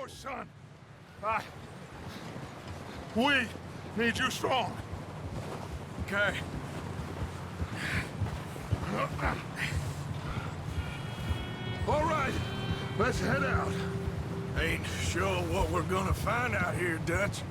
yours, son. We need you strong. Okay. All right, let's head out. Ain't sure what we're gonna find out here, Dutch.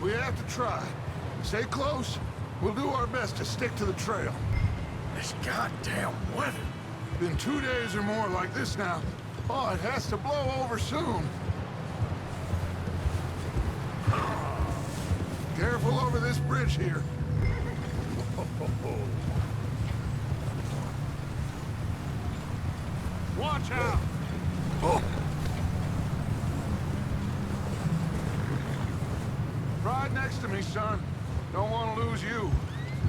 We have to try. Stay close. We'll do our best to stick to the trail. This goddamn weather. Been 2 days or more like this now. Oh, it has to blow over soon. Careful over this bridge here. Watch out! Oh. Ride next to me, son. Don't want to lose you.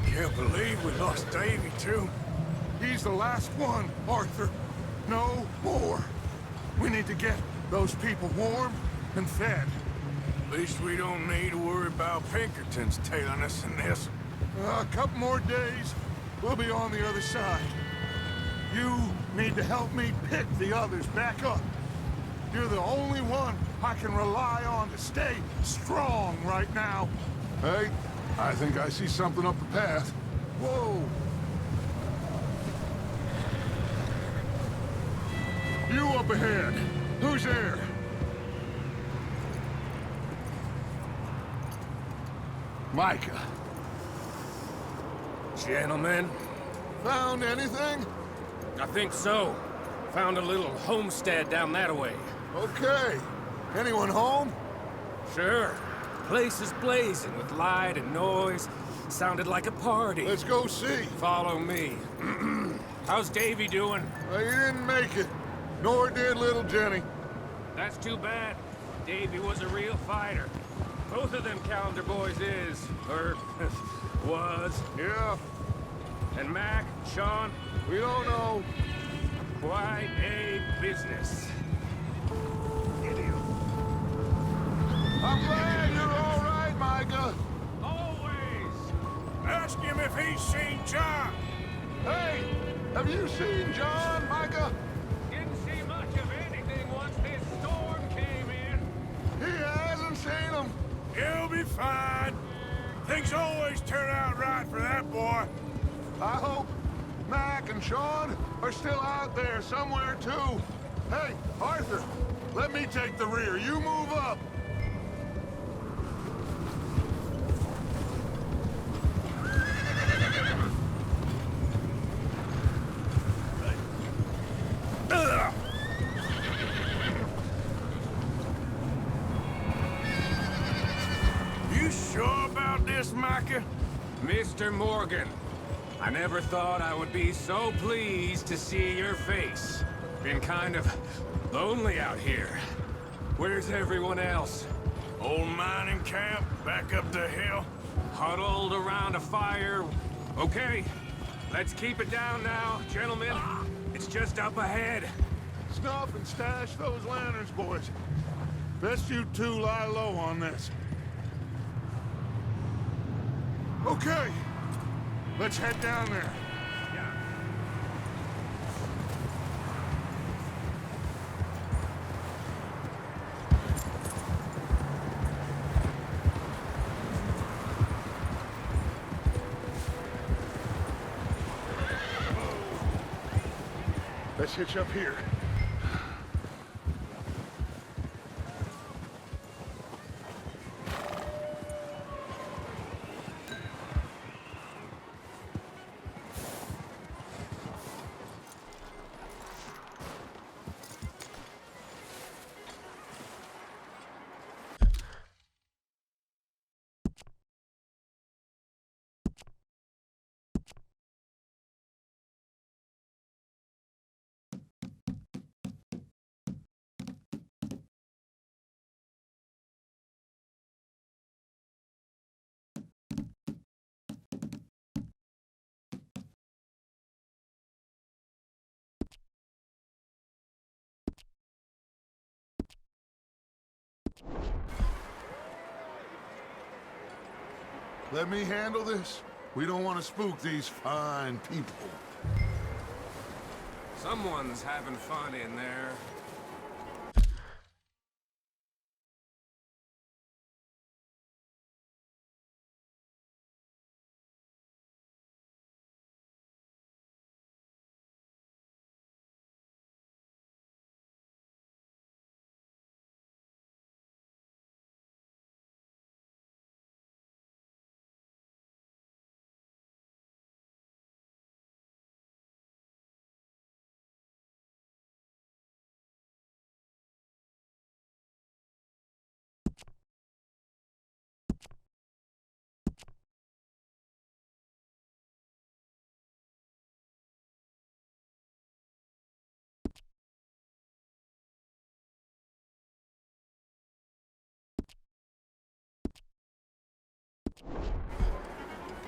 Can't believe we lost Davy, too. He's the last one, Arthur. No more. We need to get those people warm and fed. At least we don't need to worry about Pinkertons tailing us in this. A couple more days, we'll be on the other side. You need to help me pick the others back up. You're the only one I can rely on to stay strong right now. Hey, I think I see something up the path. Whoa! You up ahead. Who's there? Micah. Gentlemen, Found anything? I think so. Found a little homestead down that way. Okay. Anyone home? Sure. Place is blazing with light and noise. Sounded like a party. Let's go see. Follow me. How's Davy doing? Well, you didn't make it. Nor did little Jenny. That's too bad. Davy was a real fighter. Both of them Calendar boys is, or was. Yeah, And Mac, Sean, we don't know. quite a business. I'm glad you're all right, Micah. Always! Ask him if he's seen John. Hey, have you seen John, Micah? Didn't see much of anything once this storm came in. He hasn't seen him. He'll be fine. Things always turn out right for that boy. I hope Mac and Sean are still out there somewhere, too. Hey, Arthur, let me take the rear. You move up. You sure about this, Micah? Mr. Morgan, I never thought I would be so pleased to see your face. Been kind of lonely out here. Where's everyone else? Old mining camp back up the hill. Huddled around a fire. Okay, let's keep it down now, gentlemen. It's just up ahead. Snuff and stash those lanterns, boys. Best you two lie low on this. Okay, let's head down there. Let's hitch up here. Let me handle this. We don't want to spook these fine people. Someone's having fun in there.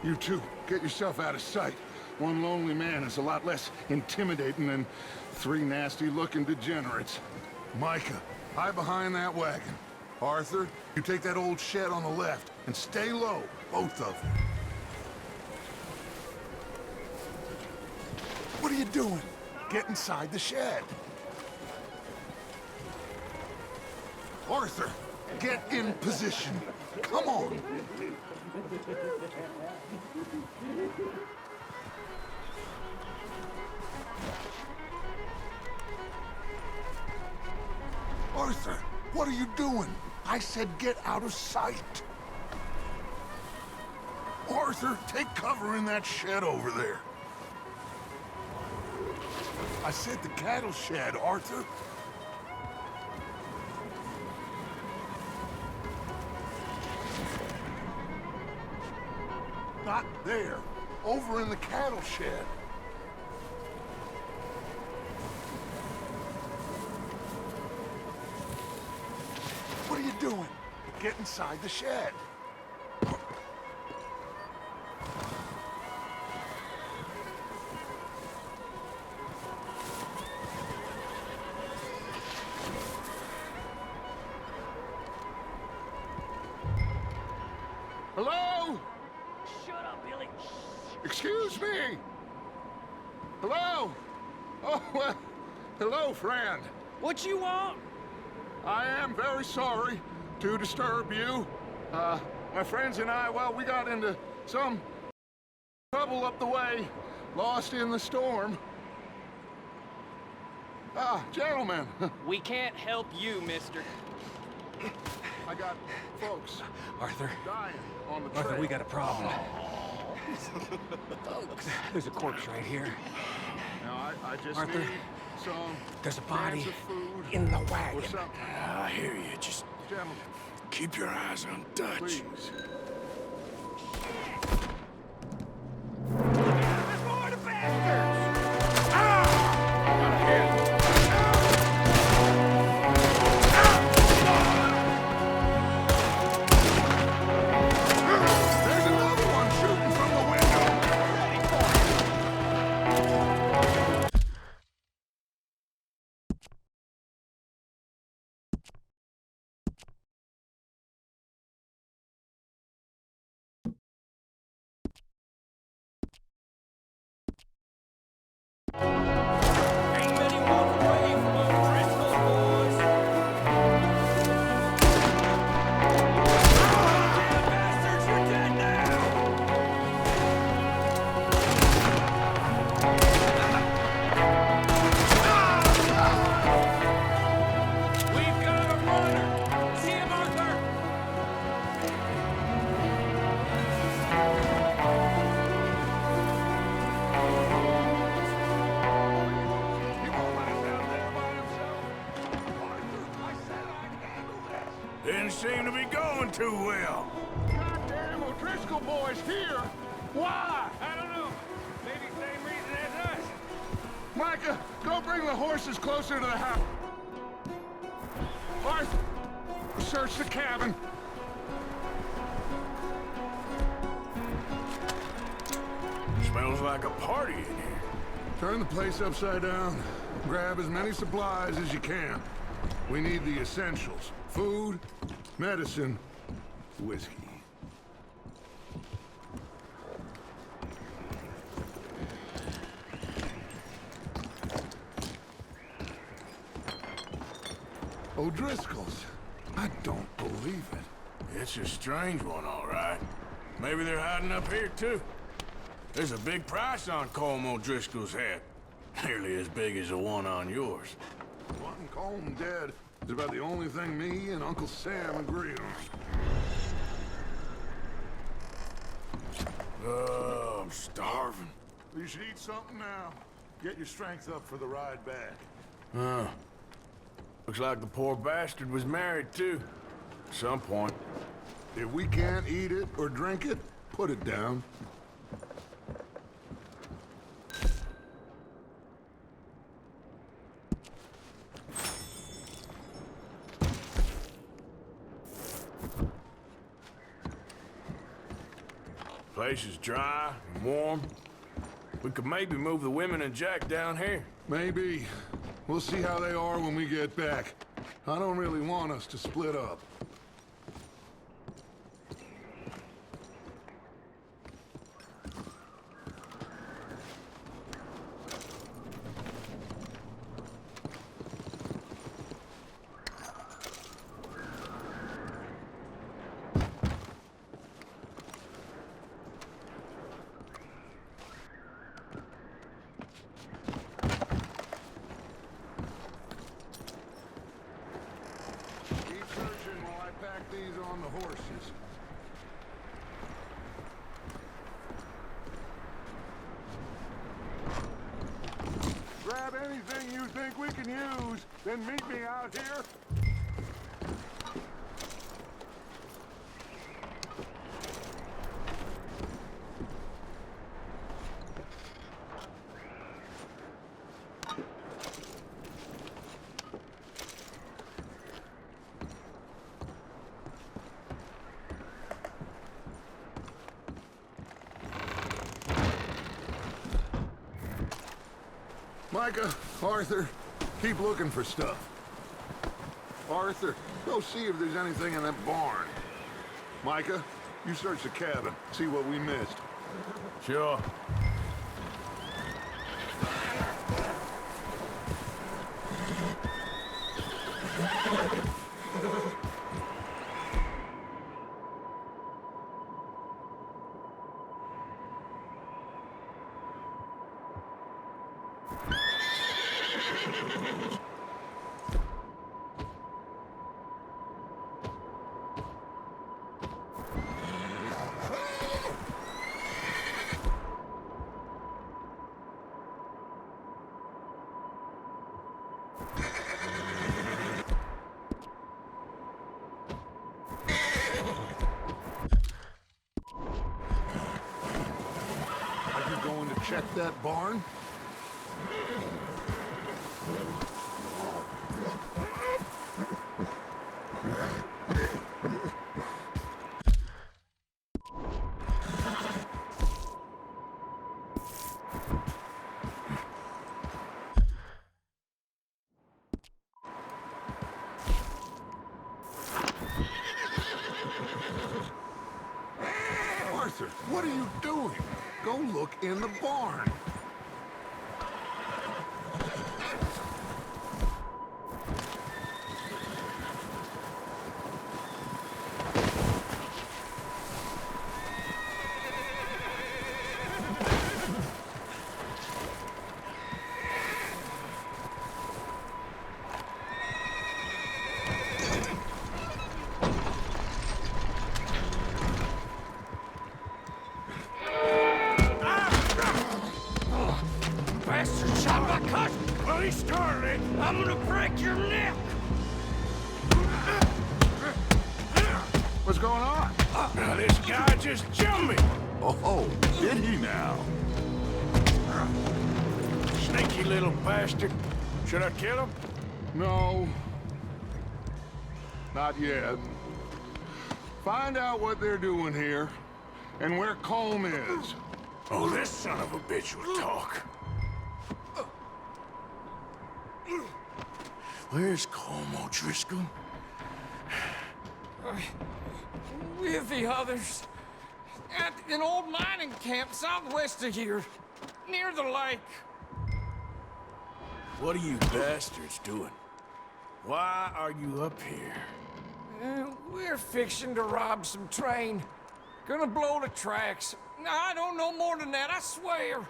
You two, get yourself out of sight. One lonely man is a lot less intimidating than three nasty-looking degenerates. Micah, hide behind that wagon. Arthur, you take that old shed on the left, and stay low, both of them. What are you doing? Get inside the shed. Arthur, get in position. Come on. Arthur, what are you doing? I said get out of sight. Arthur, take cover in that shed over there. I said the cattle shed, Arthur. Not there. Over in the cattle shed. What are you doing? Get inside the shed. Hello? Shut up, Billy. Excuse me. Hello? Oh, well, hello, friend. What you want? I am very sorry to disturb you. My friends and I, well, we got into some trouble up the way, lost in the storm. Gentlemen, We can't help you, mister. I got folks Arthur, dying on the trail. Arthur, we got a problem. Folks, there's a corpse right here. Now, I just Arthur, need some there's a body cans of food in the or wagon. something. I hear you. Just Gentlemen, keep your eyes on Dutch. please. There's more to bastards! There's another one shooting from the window. Ain't many walk away from O'Driscoll, boys. Damn bastards, you're dead now! We've got a runner! See him, Arthur? He won't let us down there by himself. Arthur, I said I'd handle this. Didn't seem to be going too well. Goddamn O'Driscoll boys here. Why? I don't know. Maybe same reason as us. Micah, go bring the horses closer to the house. Arthur, search the cabin. Smells like a party in here. Turn the place upside down. Grab as many supplies as you can. We need the essentials. Food, medicine, whiskey. O'Driscoll's. I don't believe it. It's a strange one, all right. Maybe they're hiding up here, too. There's a big price on Colm O'Driscoll's head. Nearly as big as the one on yours. Wanting Colm dead is about the only thing me and Uncle Sam agree on. Oh, I'm starving. You should eat something now. Get your strength up for the ride back. Looks like the poor bastard was married, too. At some point. If we can't eat it or drink it, put it down. Place is dry and warm. We could maybe move the women and Jack down here. Maybe. We'll see how they are when we get back. I don't really want us to split up. These on the horses. Grab anything you think we can use, then meet me out here. Micah, Arthur, keep looking for stuff. Arthur, go see if there's anything in that barn. Micah, you search the cabin, see what we missed. Sure. Check that barn? Arthur, what are you doing? Go look in the barn. I'm gonna break your neck! What's going on? Now this guy just jumped me! Oh, did he now? Sneaky little bastard. Should I kill him? No. Not yet. Find out what they're doing here, and where Colm is. Oh, this son of a bitch will talk. Where's Colm O'Driscoll? With the others. At an old mining camp southwest of here. Near the lake. What are you bastards doing? Why are you up here? We're fixing to rob some train. Gonna blow the tracks. I don't know more than that, I swear.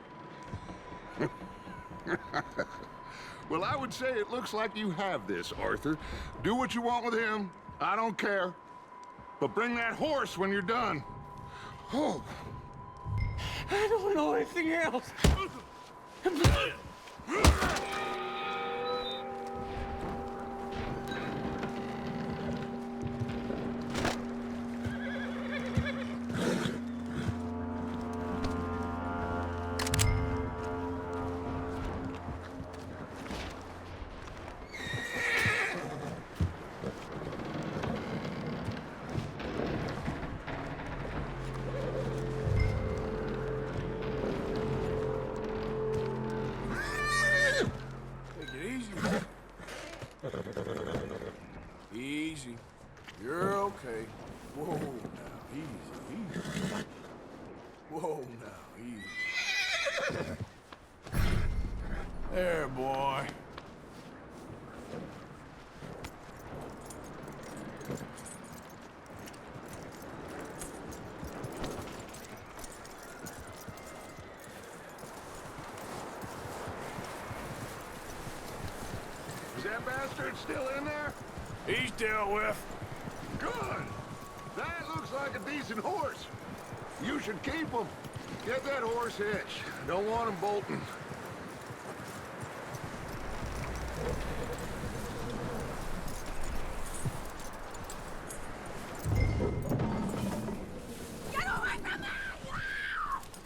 Well, I would say it looks like you have this, Arthur. Do what you want with him. I don't care. But bring that horse when you're done. Oh. I don't know anything else. Easy. You're okay. Whoa, now, easy. Whoa, now, easy. There, boy. Is that bastard still in there? He's dealt with. Good. That looks like a decent horse. You should keep him. Get that horse hitched. Don't want him bolting. Get away from me!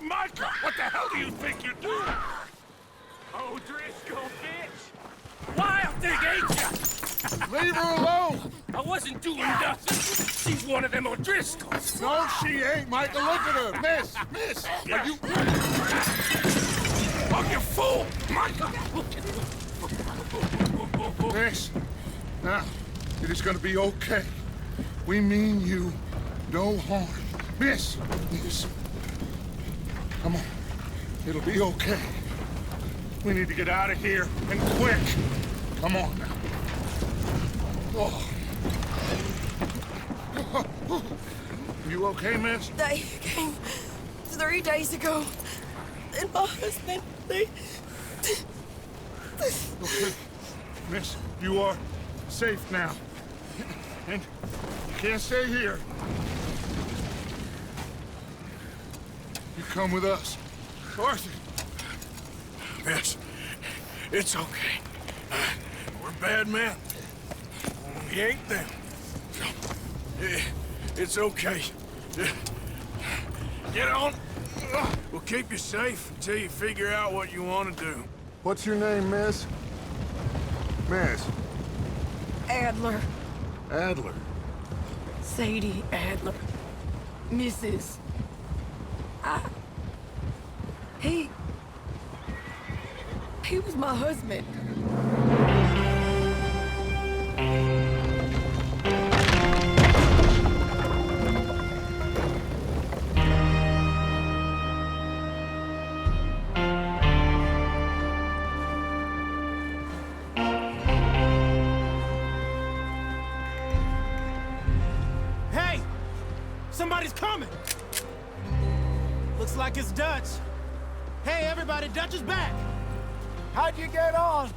Micah, what the hell do you think you're doing? O'Driscoll, bitch! Wild thing, ain't ya? Leave her alone! I wasn't doing nothing. She's one of them O'Driscolls. No, she ain't, Micah. Look at her. Miss, are you... Oh, you fool! Micah! Miss, now, it is gonna be okay. We mean you no harm. Miss, come on. It'll be okay. We need to get out of here, and quick. Come on now. Oh. You okay, miss? They came 3 days ago. And my husband, they... Okay. Miss, you are safe now. And you can't stay here. You come with us. Arthur. Miss, it's okay. We're bad men. We ain't them. It's okay. Get on. We'll keep you safe until you figure out what you want to do. What's your name, miss? Miss. Adler. Adler. Sadie Adler. Mrs. He was my husband. Hey! Somebody's coming! Looks like it's Dutch. Hey, everybody, Dutch is back! How'd you get on?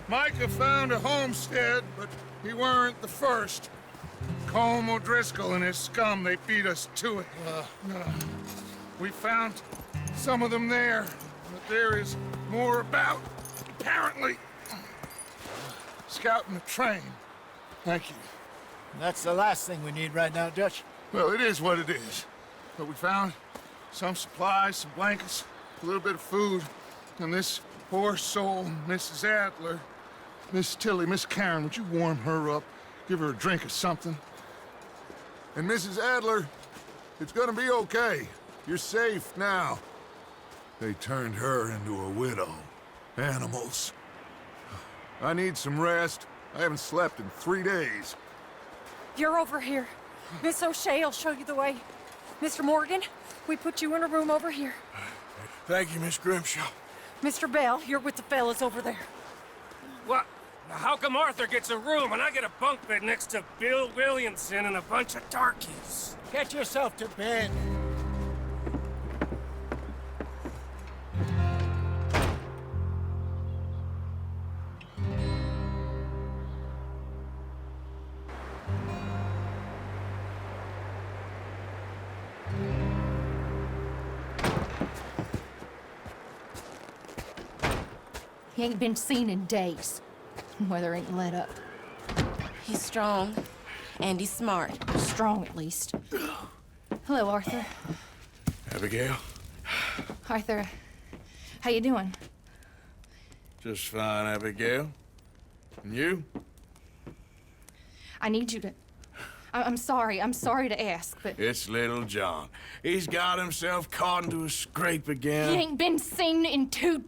Micah found a homestead, but he weren't the first. Colm O'Driscoll and his scum, they beat us to it. We found some of them there, but there is more about, apparently. Scouting the train. Thank you. That's the last thing we need right now, Dutch. Well, it is what it is. But we found some supplies, some blankets, a little bit of food, and this poor soul, Mrs. Adler, Miss Tilly, Miss Karen, would you warm her up? Give her a drink or something? And Mrs. Adler, it's gonna be okay. You're safe now. They turned her into a widow. Animals. I need some rest. I haven't slept in 3 days. You're over here. Miss O'Shea will show you the way. Mr. Morgan, we put you in a room over here. Thank you, Miss Grimshaw. Mr. Bell, you're with the fellas over there. What? How come Arthur gets a room and I get a bunk bed next to Bill Williamson and a bunch of darkies? Get yourself to bed. He ain't been seen in days. Weather ain't let up. He's strong, and he's smart. Strong, at least. Hello, Arthur. Abigail? Arthur, how you doing? Just fine, Abigail. And you? I need you to... I'm sorry to ask, but... It's little John. He's got himself caught into a scrape again. He ain't been seen in 2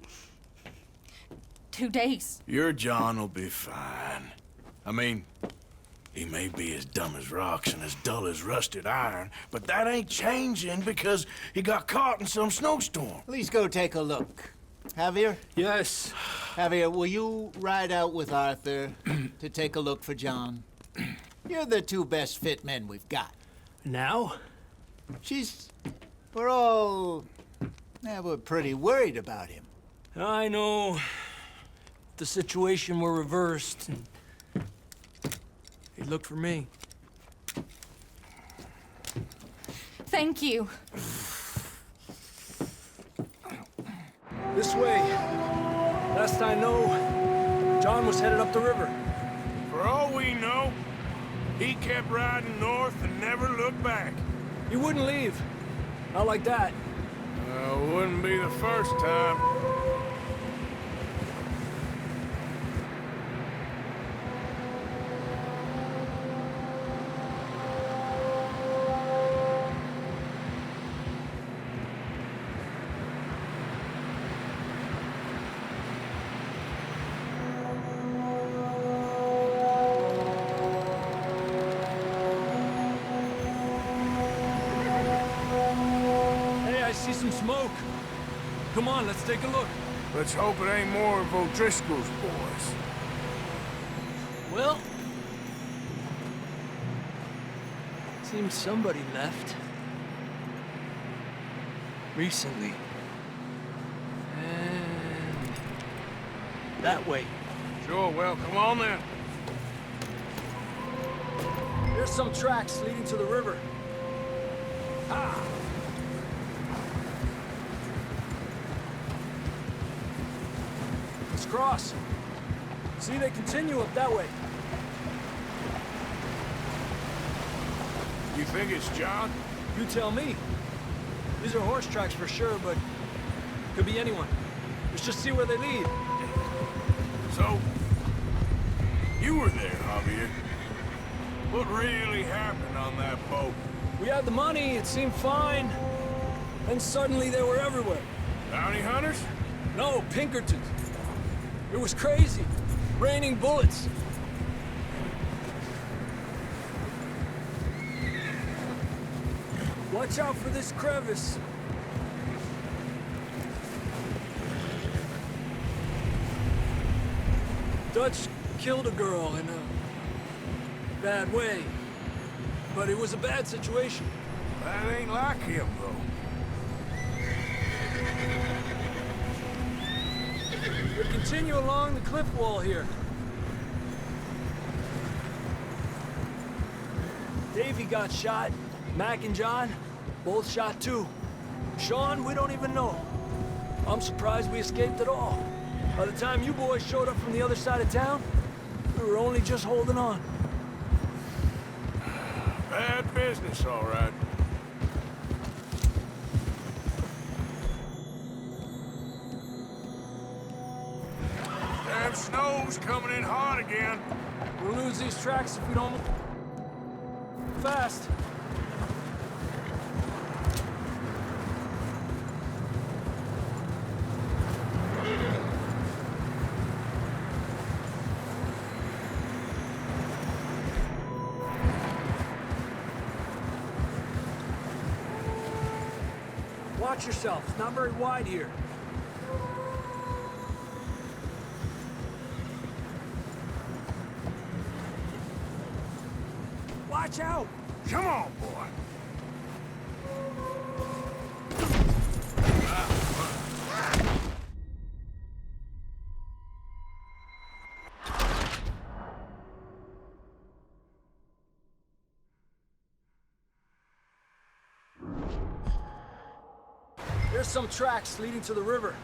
days. Your John will be fine. I mean, he may be as dumb as rocks and as dull as rusted iron, but that ain't changing because he got caught in some snowstorm. Please go take a look. Javier? Yes. Javier, will you ride out with Arthur to take a look for John? You're the 2 best fit men we've got. Now? We're pretty worried about him. I know. The situation were reversed, and he looked for me. Thank you. This way. Last I know, John was headed up the river. For all we know, he kept riding north and never looked back. He wouldn't leave. Not like that. Wouldn't be the first time. See some smoke. Come on, let's take a look. Let's hope it ain't more of O'Driscoll's boys. Well, seems somebody left. Recently. And that way. Sure, well, come on then. There's some tracks leading to the river. Ah! Let's cross. See, they continue up that way. You think it's John? You tell me. These are horse tracks for sure, but could be anyone. Let's just see where they lead. So, you were there, Javier. What really happened on that boat? We had the money, it seemed fine. Then suddenly they were everywhere. Bounty hunters? No, Pinkertons. It was crazy. Raining bullets. Watch out for this crevice. Dutch killed a girl in a bad way. But it was a bad situation. That ain't like him, though. We'll continue along the cliff wall here. Davey got shot. Mac and John, both shot too. Sean, we don't even know. I'm surprised we escaped at all. By the time you boys showed up from the other side of town, we were only just holding on. Bad business, all right. Damn snow's coming in hot again. We'll lose these tracks if we don't move fast. Watch yourself. It's not very wide here. Watch out! Come on, boy. There's some tracks leading to the river.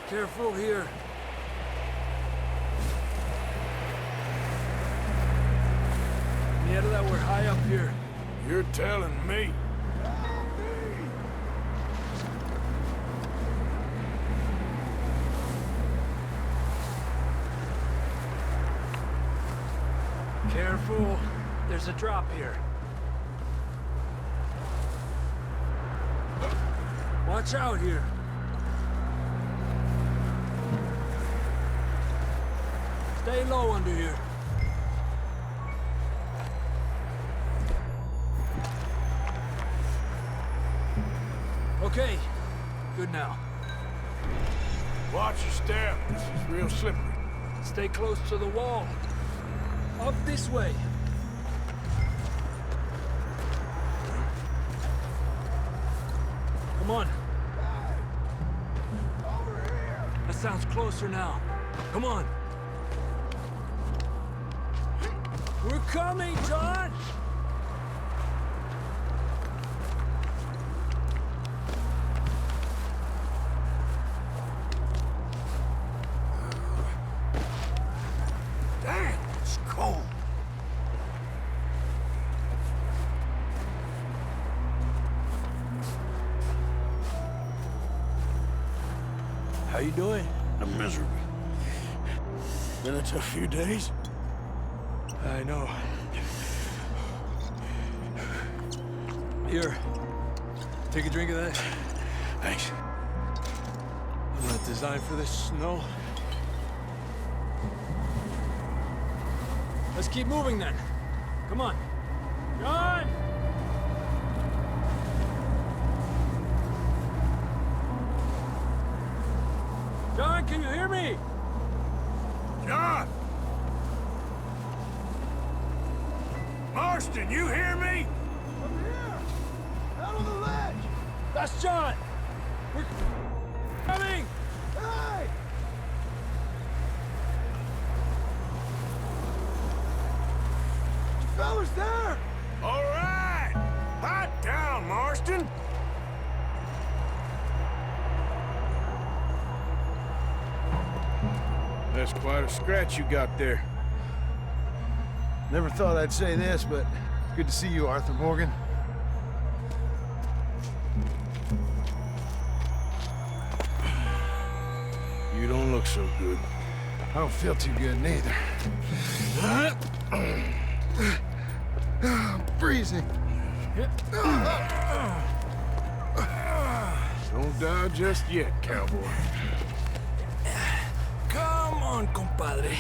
Careful here. Mierda, we're high up here. You're telling me. Careful. There's a drop here. Watch out here. Stay low under here. Okay, good now. Watch your step. This is real slippery. Stay close to the wall. Up this way. Come on. That sounds closer now. Come on. We're coming, John! Damn, it's cold. How you doing? I'm miserable. Been a tough few days. I know. Here. Take a drink of that. Thanks. I'm not designed for this snow. Let's keep moving then. Come on. John! John, can you hear me? John! Marston, you hear me? I'm here! Out on the ledge! That's John! We're coming! Hey! You fellas there? All right! Hot down, Marston! That's quite a scratch you got there. Never thought I'd say this, but it's good to see you, Arthur Morgan. You don't look so good. I don't feel too good neither. I'm freezing. Don't die just yet, cowboy. Come on, compadre.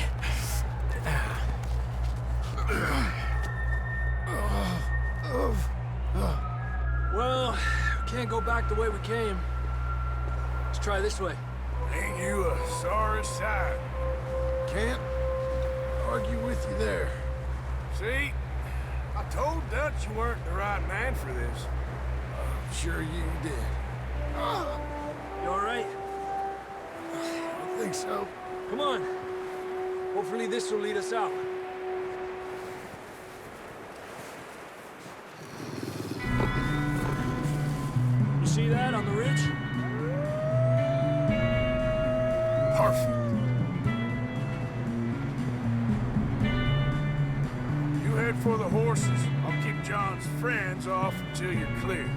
Well, we can't go back the way we came. Let's try this way. Ain't you a sorry sight? Can't argue with you there. See? I told Dutch you weren't the right man for this. I'm sure you did. You all right? I think so. Come on. Hopefully this will lead us out. You see that on the ridge? Perfect. You head for the horses. I'll keep John's friends off until you're clear.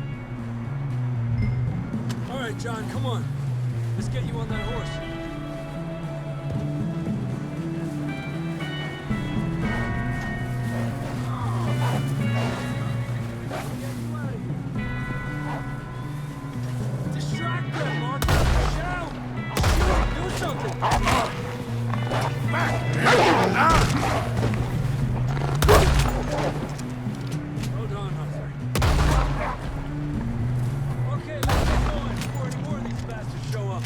All right, John, come on. Let's get you on that horse. Distract them, Mark. Shout! Do something! Hold on, Arthur. Okay, let's get going before any more of these bastards show up.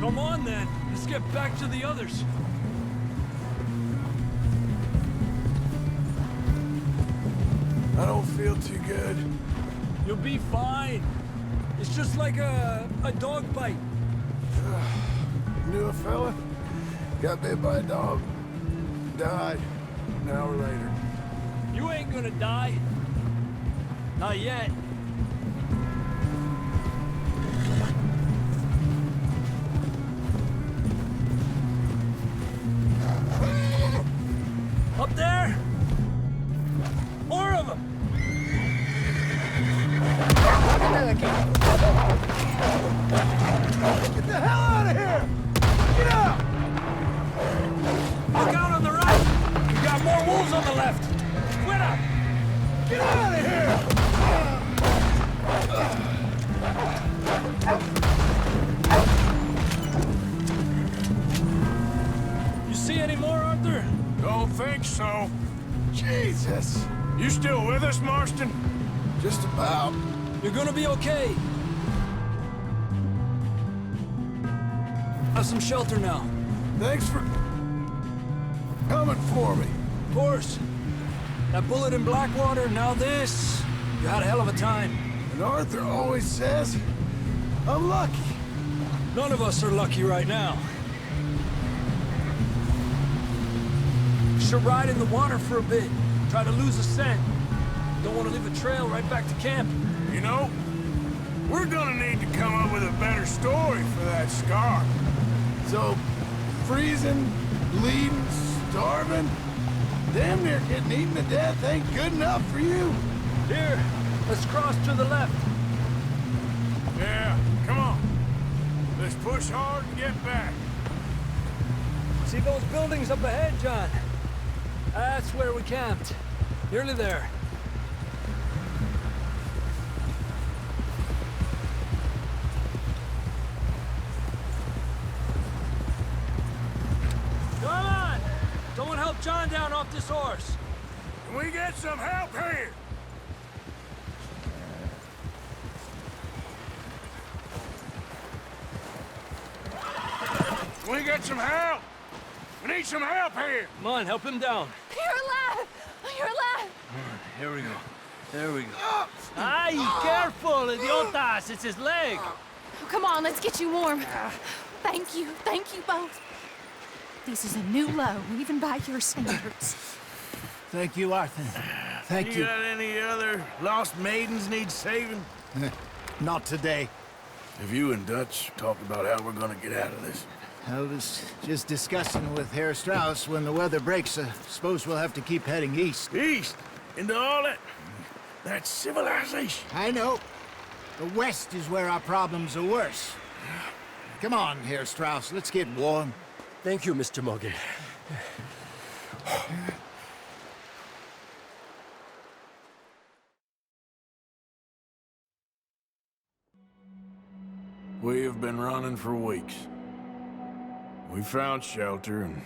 Come on, then. Let's get back to the others. I don't feel too good. You'll be fine. It's just like a dog bite. Knew a fella? Got bit by a dog. Died an hour later. You ain't gonna die. Not yet. Up there? More of them! Get the hell out of here! Get out! Look out on the right! We got more wolves on the left! Quit up! Get out of here! You see any more, Arthur? Don't think so. Jesus! You still with us, Marston? Just about. You're gonna be okay. Have some shelter now. Thanks for coming for me. Of course. That bullet in Blackwater, now this. You had a hell of a time. And Arthur always says I'm lucky. None of us are lucky right now. Should ride in the water for a bit. Try to lose a scent. Don't want to leave a trail right back to camp. You know, we're gonna need to come up with a better story for that scar. So, freezing, bleeding, starving, damn near getting eaten to death ain't good enough for you. Here, let's cross to the left. Yeah, come on. Let's push hard and get back. See those buildings up ahead, John? That's where we camped. Nearly there. Come on! Someone help John down off this horse. Can we get some help here? Can we get some help? We need some help here! Come on, help him down. You're alive! You're alive! Here we go. There we go. Ay, careful, idiotas! It's his leg. Oh, come on, let's get you warm. Thank you both. This is a new low, even by your standards. Thank you, Arthur. Thank you. Got any other lost maidens need saving? Not today. Have you and Dutch talked about how we're gonna get out of this? I was just discussing with Herr Strauss when the weather breaks. Suppose we'll have to keep heading east. East? Into all that civilization? I know. The west is where our problems are worse. Come on, Herr Strauss. Let's get warm. Thank you, Mr. Morgan. We have been running for weeks. We found shelter and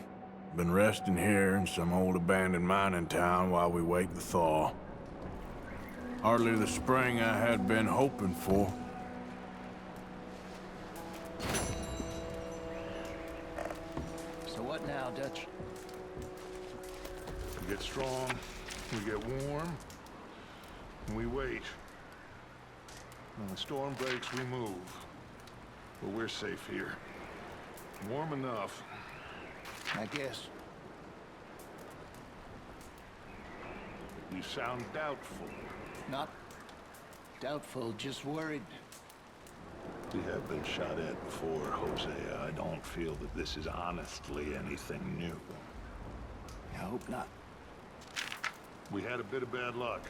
been resting here in some old abandoned mining town while we wait the thaw. Hardly the spring I had been hoping for. So what now, Dutch? We get strong, we get warm, and we wait. When the storm breaks, we move. But we're safe here. Warm enough. I guess. You sound doubtful. Not doubtful, just worried. We have been shot at before, Hosea. I don't feel that this is honestly anything new. I hope not. We had a bit of bad luck,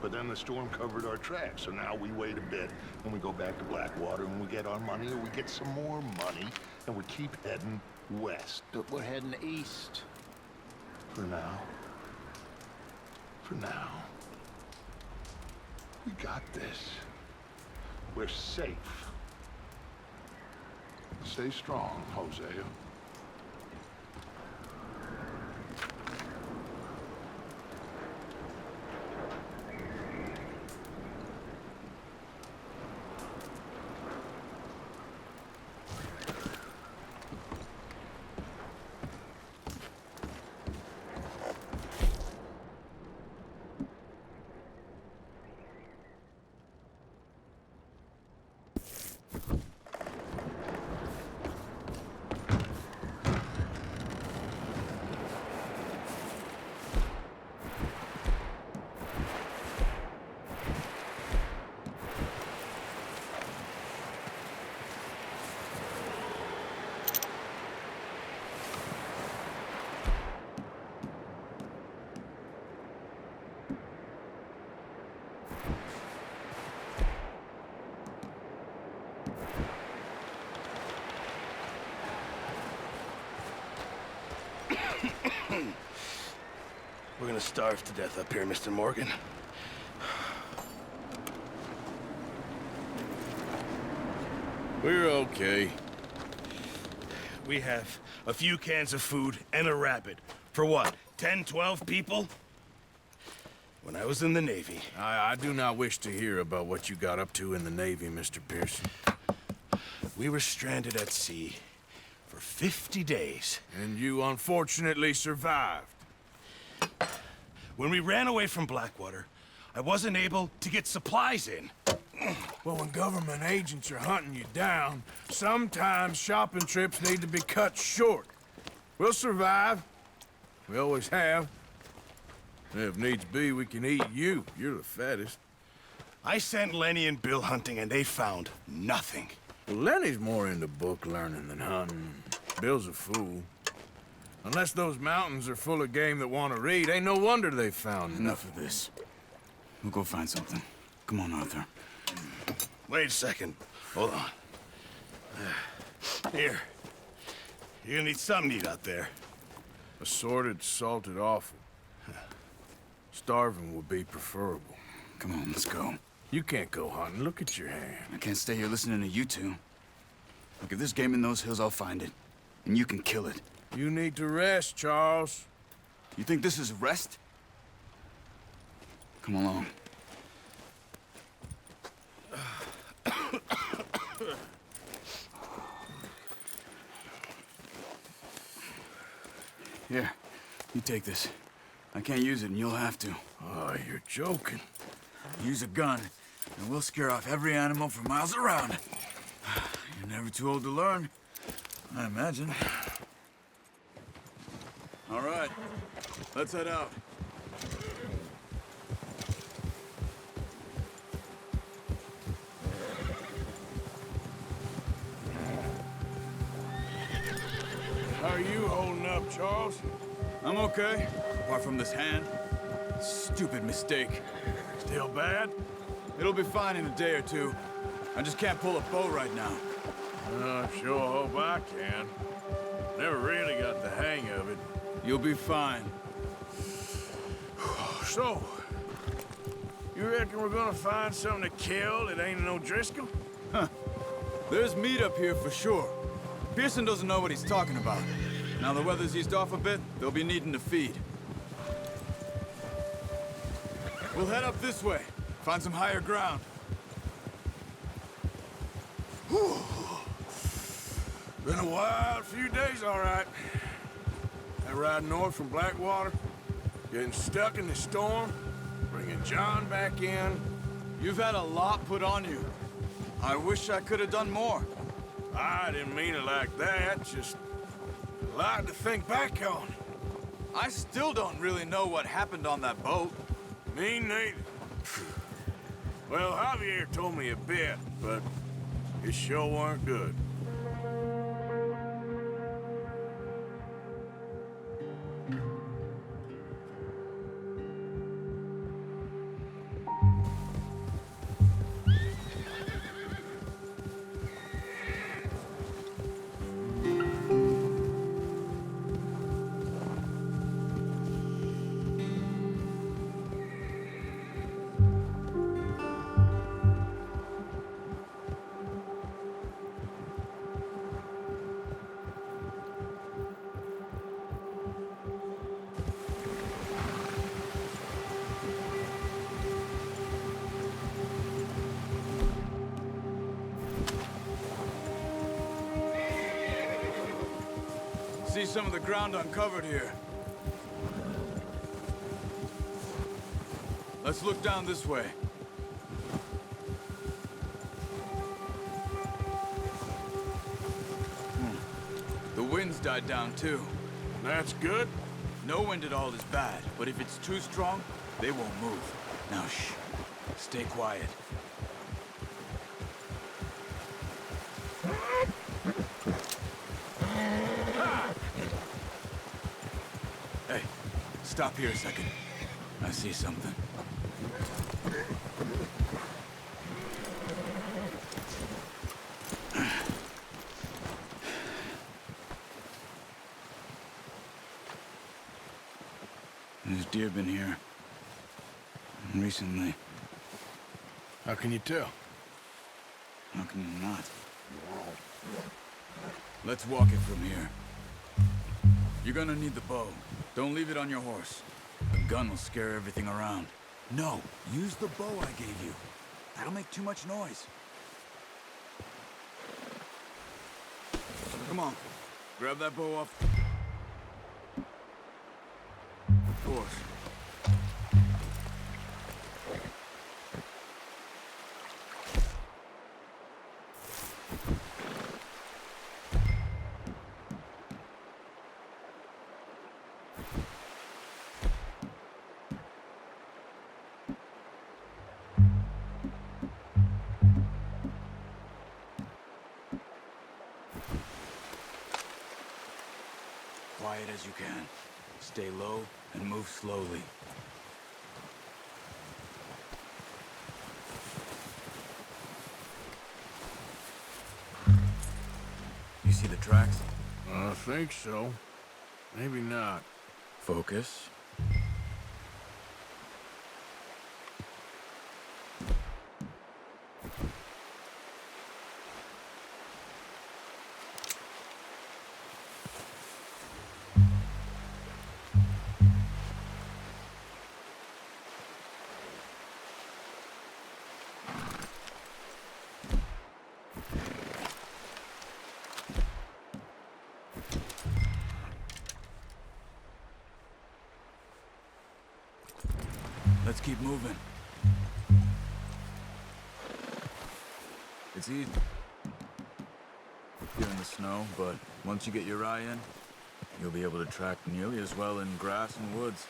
but then the storm covered our tracks, so now we wait a bit, and we go back to Blackwater, and we get our money, or we get some more money, and we keep heading west. But we're heading east. For now. For now. We got this. We're safe. Stay strong, Hosea. We're gonna starve to death up here, Mr. Morgan. We're okay. We have a few cans of food and a rabbit. For what, 10, 12 people? When I was in the Navy... I do not wish to hear about what you got up to in the Navy, Mr. Pearson. We were stranded at sea for 50 days. And you unfortunately survived. When we ran away from Blackwater, I wasn't able to get supplies in. Well, when government agents are hunting you down, sometimes shopping trips need to be cut short. We'll survive. We always have. And if needs be, we can eat you. You're the fattest. I sent Lenny and Bill hunting, and they found nothing. Well, Lenny's more into book learning than hunting. Bill's a fool. Unless those mountains are full of game that want to read, ain't no wonder they found Enough of this. We'll go find something. Come on, Arthur. Wait a second. Hold on. Here. You're gonna need something to eat out there. Assorted, salted offal. Starving would be preferable. Come on, let's go. You can't go hunting. Look at your hand. I can't stay here listening to you two. Look, if there's game in those hills, I'll find it. And you can kill it. You need to rest, Charles. You think this is rest? Come along. Here, you take this. I can't use it, and you'll have to. Oh, you're joking. Use a gun, and we'll scare off every animal for miles around. You're never too old to learn, I imagine. All right, let's head out. How are you holding up, Charles? I'm okay, apart from this hand. Stupid mistake. Still bad? It'll be fine in a day or two. I just can't pull a bow right now. I sure hope I can. Never really got the hang of it. You'll be fine. So, you reckon we're gonna find something to kill that ain't no Driscoll? Huh. There's meat up here for sure. Pearson doesn't know what he's talking about. Now the weather's eased off a bit, they'll be needing to feed. We'll head up this way. Find some higher ground. Whew. Been a wild few days, all right. That ride north from Blackwater, getting stuck in the storm, bringing John back in. You've had a lot put on you. I wish I could have done more. I didn't mean it like that, just a lot to think back on. I still don't really know what happened on that boat. Me neither. Well, Javier told me a bit, but it sure weren't good. See some of the ground uncovered here. Let's look down this way. The wind's died down too. That's good. No wind at all is bad, but if it's too strong, they won't move. Now shh, stay quiet. Hey, stop here a second. I see something. There's deer been here. Recently. How can you tell? How can you not? Let's walk it from here. You're gonna need the bow. Don't leave it on your horse. The gun will scare everything around. No, use the bow I gave you. That'll make too much noise. Come on, grab that bow off. Of course. Quiet as you can. Stay low and move slowly. You see the tracks? I think so. Maybe not. Focus. Let's keep moving. It's easy here in the snow, but once you get your eye in, you'll be able to track nearly as well in grass and woods.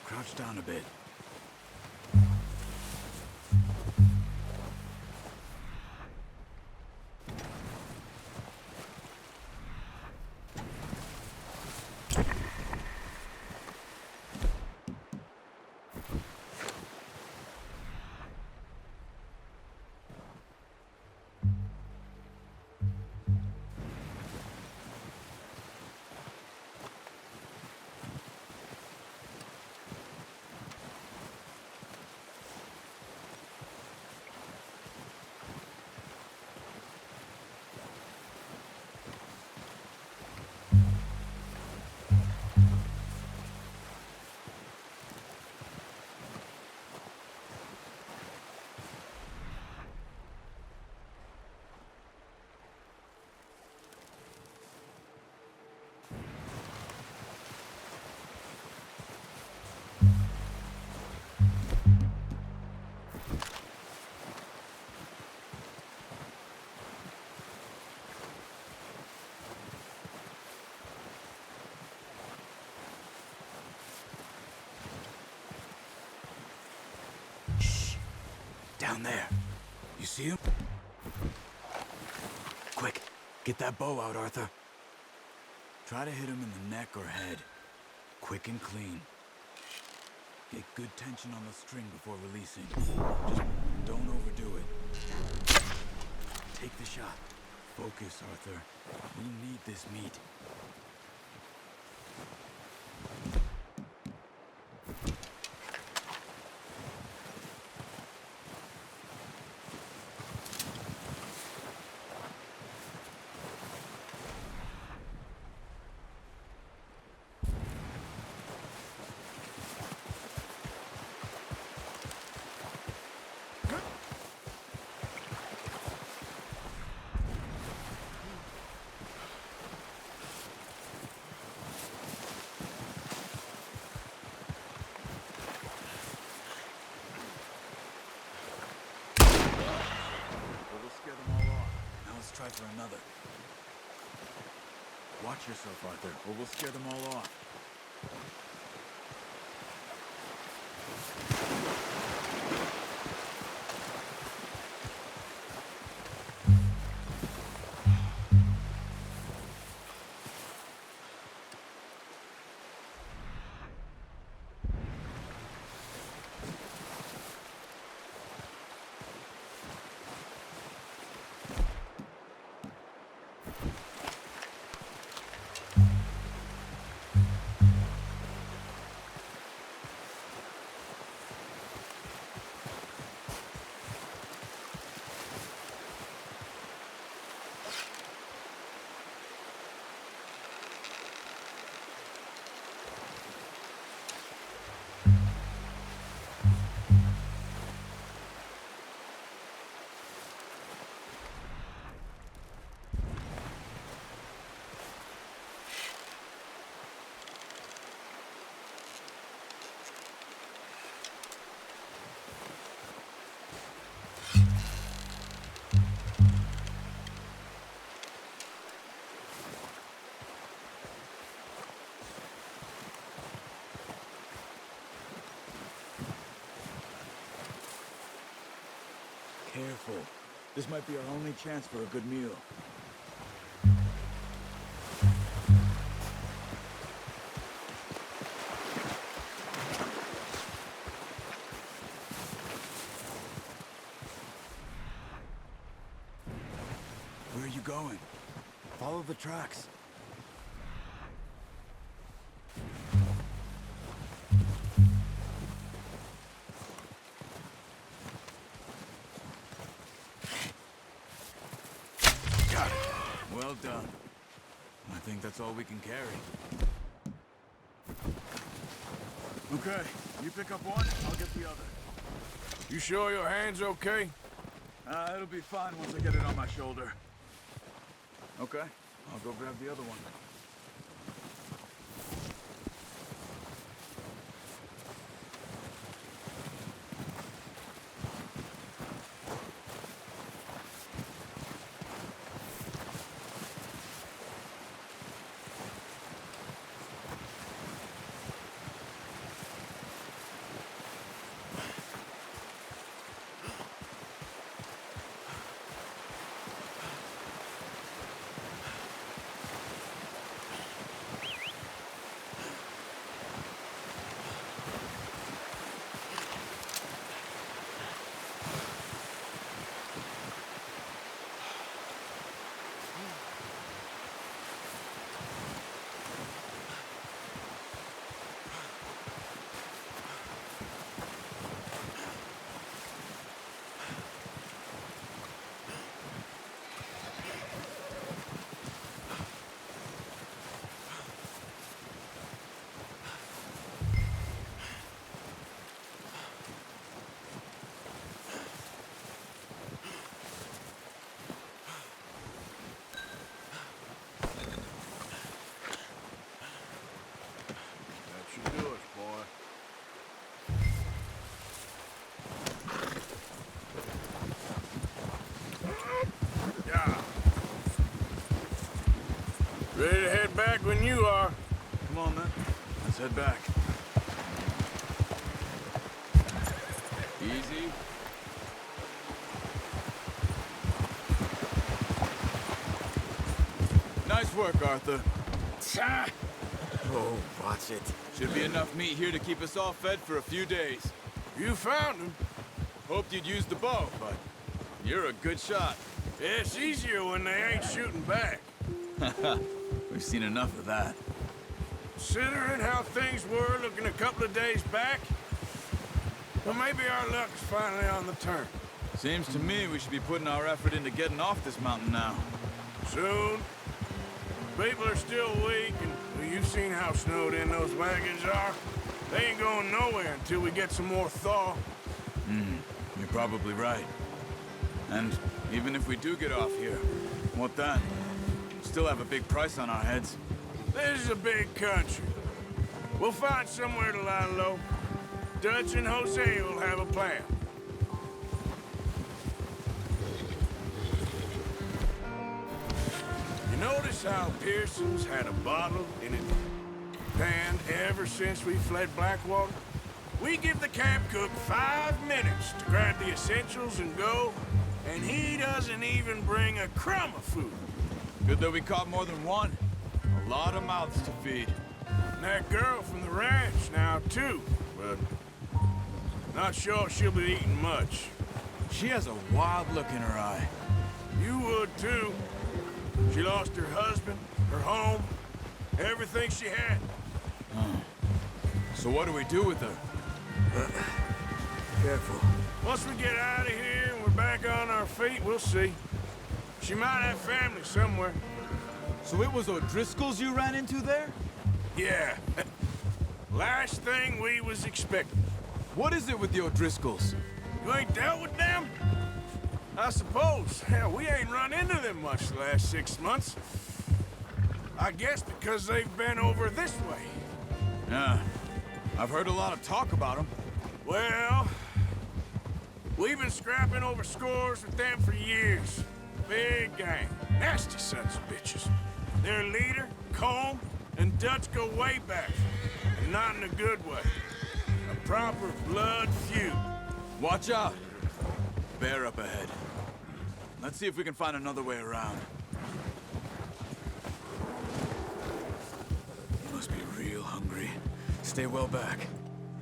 Crouch down a bit. Down there. You see him? Quick, get that bow out, Arthur. Try to hit him in the neck or head. Quick and clean. Get good tension on the string before releasing. Just don't overdo it. Take the shot. Focus, Arthur. We need this meat. Try for another. Watch yourself, Arthur, or we'll scare them all off. careful. This might be our only chance for a good meal. Where are you going? Follow the tracks. Got it. Well done. I think that's all we can carry. Okay, you pick up one, I'll get the other. You sure your hand's okay? It'll be fine once I get it on my shoulder. Okay, I'll go grab the other one. Ready to head back when you are. Come on, then. Let's head back. Easy. Nice work, Arthur. Oh, watch it. Should be enough meat here to keep us all fed for a few days. You found him. Hoped you'd use the bow, but you're a good shot. Yeah, it's easier when they ain't shooting back. We've seen enough of that. Considering how things were looking a couple of days back, well, maybe our luck's finally on the turn. Seems to me we should be putting our effort into getting off this mountain now. Soon. People are still weak, and well, you've seen how snowed in those wagons are. They ain't going nowhere until we get some more thaw. You're probably right. And even if we do get off here, what then? Still have a big price on our heads. This is a big country. We'll find somewhere to lie low. Dutch and Jose will have a plan. You notice how Pearson's had a bottle in its pan ever since we fled Blackwater? We give the camp cook 5 minutes to grab the essentials and go, and he doesn't even bring a crumb of food. Good that we caught more than one. A lot of mouths to feed. And that girl from the ranch now, too, but not sure she'll be eating much. She has a wild look in her eye. You would, too. She lost her husband, her home, everything she had. So what do we do with her? Careful. Once we get out of here and we're back on our feet, we'll see. She might have family somewhere. So it was O'Driscoll's you ran into there? Yeah. Last thing we was expecting. What is it with the O'Driscolls? You ain't dealt with them? I suppose. Hell, we ain't run into them much the last 6 months. I guess because they've been over this way. Yeah. I've heard a lot of talk about them. Well, we've been scrapping over scores with them for years. Big gang. Nasty sons of bitches. Their leader, Colm, and Dutch go way back. And not in a good way. A proper blood feud. Watch out. bear up ahead. Let's see if we can find another way around. You must be real hungry. Stay well back.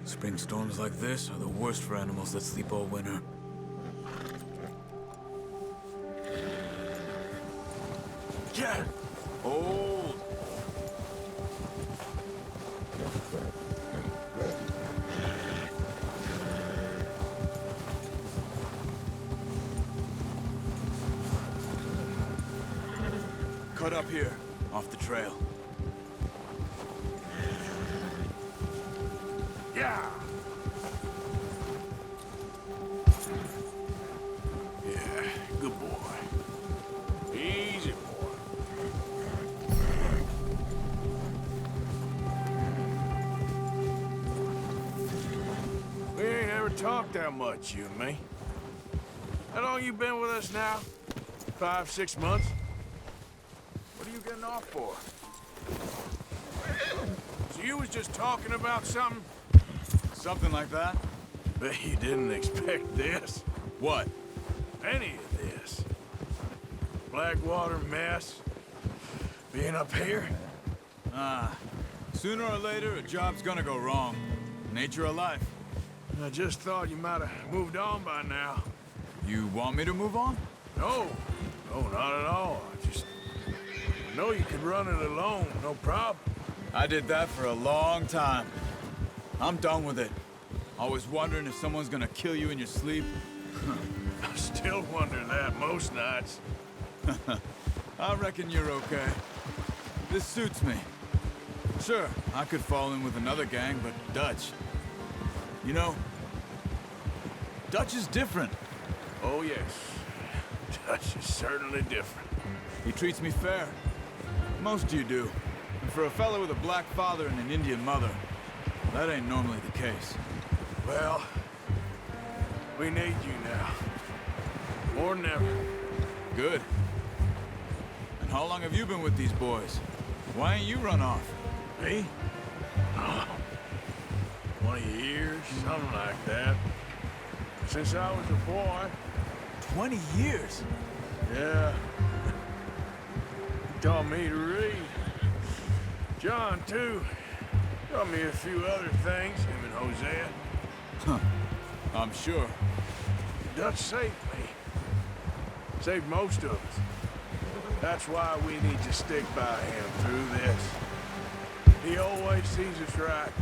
Spring storms like this are the worst for animals that sleep all winter. Yeah! Hold! Cut up here, off the trail. Yeah! Yeah, good boy. Easy boy. We ain't ever talked that much, you and me. How long you been with us now? 5, 6 months? What are you getting off for? So you was just talking about something? Something like that? Bet you didn't expect this. What? Any of this. Blackwater mess. Being up here? Sooner or later, a job's gonna go wrong. Nature of life. I just thought you might have moved on by now. You want me to move on? No. No, not at all. I know you could run it alone, no problem. I did that for a long time. I'm done with it. Always wondering if someone's gonna kill you in your sleep. I still wonder that most nights. I reckon you're okay. This suits me. Sure, I could fall in with another gang, but Dutch. You know, Dutch is different. Oh, yes. Dutch is certainly different. He treats me fair. Most of you do. And for a fella with a black father and an Indian mother, that ain't normally the case. Well, we need you now. More than ever. Good. And how long have you been with these boys? Why ain't you run off? Me? Oh, 20 years, something like that. Since I was a boy. 20 years? Yeah. He taught me to read. John, too. Taught me a few other things, him and Hosea. Huh. I'm sure. Dutch saved me. Saved most of us. That's why we need to stick by him through this. He always sees us right.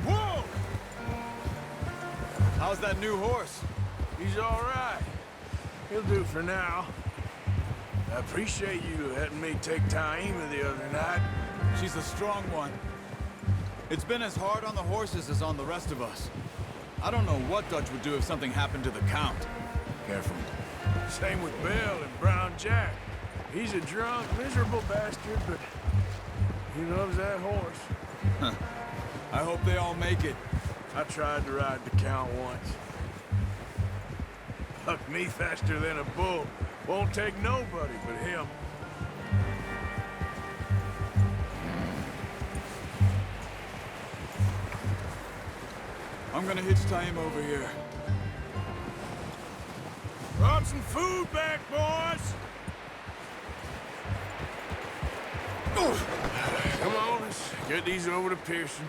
Whoa! How's that new horse? He's all right. He'll do for now. I appreciate you letting me take Taima the other night. She's a strong one. It's been as hard on the horses as on the rest of us. I don't know what Dutch would do if something happened to the Count. Careful. Same with Bill and Brown Jack. He's a drunk, miserable bastard, but he loves that horse. I hope they all make it. I tried to ride the Count once. Hucked me faster than a bull. Won't take nobody but him. I'm gonna hitch Taima over here. Brought some food back, boys! Come on, let's get these over to Pearson.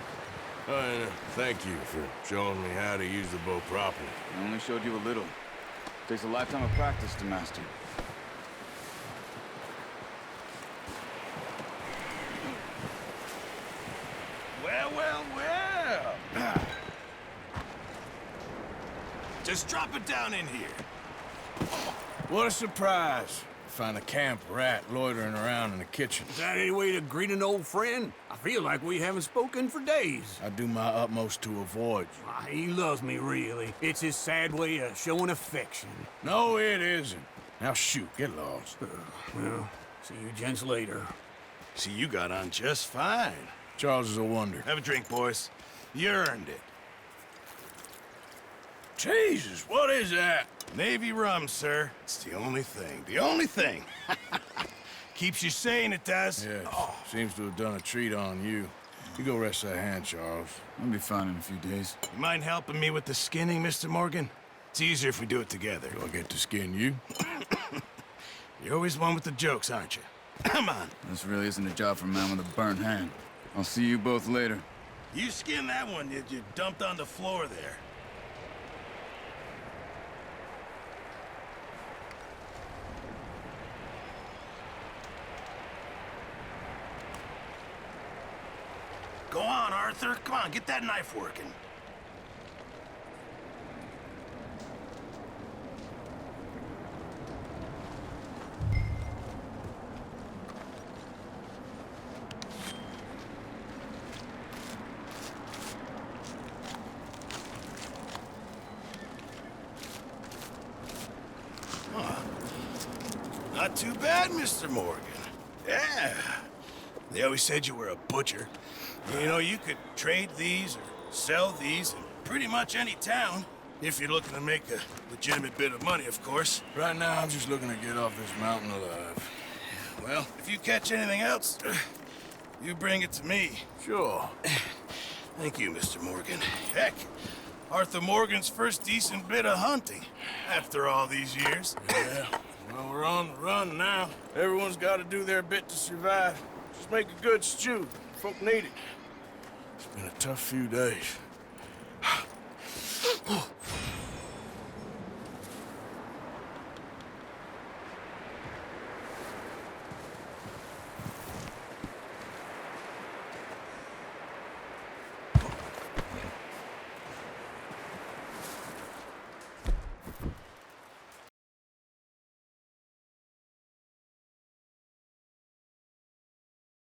And thank you for showing me how to use the bow properly. I only showed you a little. Takes a lifetime of practice to master. Well, well, well. Just drop it down in here. What a surprise. Find a camp rat loitering around in the kitchen. Is that any way to greet an old friend? I feel like we haven't spoken for days. I do my utmost to avoid you. He loves me, really. It's his sad way of showing affection. No, it isn't. Now shoot, get lost. Well, see you gents later. See, you got on just fine. Charles is a wonder. Have a drink, boys. You earned it. Jesus, what is that? Navy rum, sir. It's the only thing. The only thing. Keeps you sane, it does. Yeah, seems to have done a treat on you. You go rest that hand, Charles. I'll be fine in a few days. You mind helping me with the skinning, Mr. Morgan? It's easier if we do it together. Do I get to skin you? You're always one with the jokes, aren't you? Come on. This really isn't a job for a man with a burnt hand. I'll see you both later. You skin that one you dumped on the floor there. Go on, Arthur. Come on, get that knife working. Not too bad, Mr. Morgan. Yeah. They always said you were a butcher. You know, you could trade these or sell these in pretty much any town. If you're looking to make a legitimate bit of money, of course. Right now, I'm just looking to get off this mountain alive. Well, if you catch anything else, you bring it to me. Sure. Thank you, Mr. Morgan. Heck, Arthur Morgan's first decent bit of hunting after all these years. Yeah. Well, we're on the run now. Everyone's got to do their bit to survive. Just make a good stew. Folk need it. It's been a tough few days.